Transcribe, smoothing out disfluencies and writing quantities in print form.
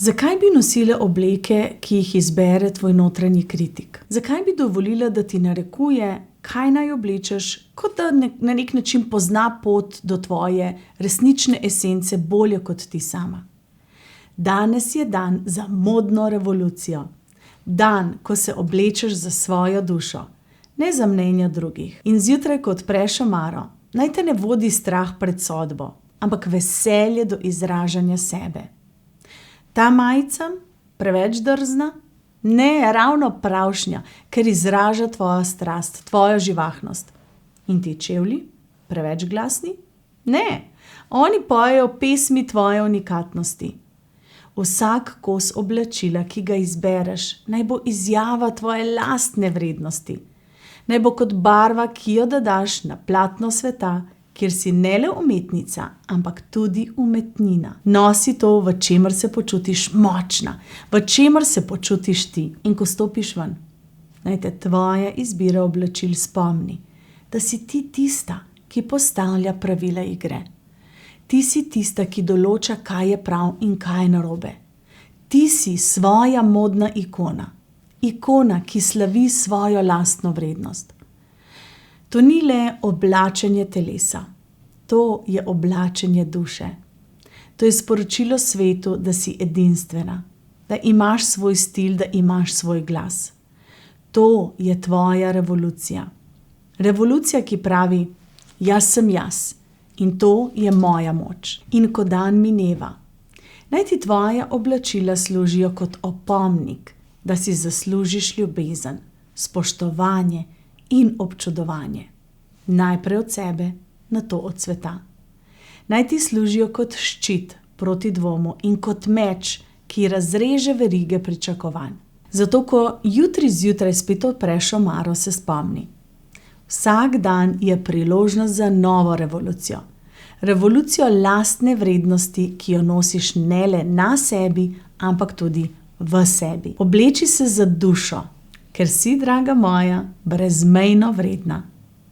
Zakaj bi nosila obleke, ki jih izbere tvoj notranji kritik? Zakaj bi dovolila, da ti narekuje, kaj naj oblečeš, kot da na nek način pozna pot do tvoje resnične esence bolje kot ti sama? Danes je dan za modno revolucijo. Dan, ko se oblečeš za svojo dušo, ne za mnenja drugih. In zjutraj, ko odpreš omaro, naj te ne vodi strah pred sodbo, ampak veselje do izražanja sebe. Ta majica, preveč drzna? Ne, ravno pravšnja, ker izraža tvojo strast, tvojo živahnost. In ti čevlji? Preveč glasni? Ne, oni pojejo pesmi tvoje unikatnosti. Vsak kos oblačila, ki ga izbereš, naj bo izjava tvoje lastne vrednosti. Naj bo kot barva, ki jo dodaš na platno sveta, kjer si ne le umetnica, ampak tudi umetnina. Nosi to, v čemer se počutiš močna, v čemer se počutiš ti. In ko stopiš ven, naj te tvoja izbira oblačil spomni, da si ti tista, ki postavlja pravila igre. Ti si tista, ki določa, kaj je prav in kaj je narobe. Ti si svoja modna ikona. Ikona, ki slavi svojo lastno vrednost. To ni le oblačenje telesa. To je oblačenje duše. To je sporočilo svetu, da si edinstvena, da imaš svoj stil, da imaš svoj glas. To je tvoja revolucija. Revolucija, ki pravi, jaz sem jaz in to je moja moč. In ko dan mineva, naj ti tvoja oblačila služijo kot opomnik, da si zaslužiš ljubezen, spoštovanje in občudovanje. Najprej od sebe, nato od sveta. Naj ti služijo kot ščit proti dvomu in kot meč, ki razreže verige pričakovanj. Zato, ko jutri zjutraj spet odpreš omaro, se spomni. Vsak dan je priložnost za novo revolucijo. Revolucijo lastne vrednosti, ki jo nosiš ne le na sebi, ampak tudi v sebi. Obleči se za dušo, ker si, draga moja, brezmejno vredna.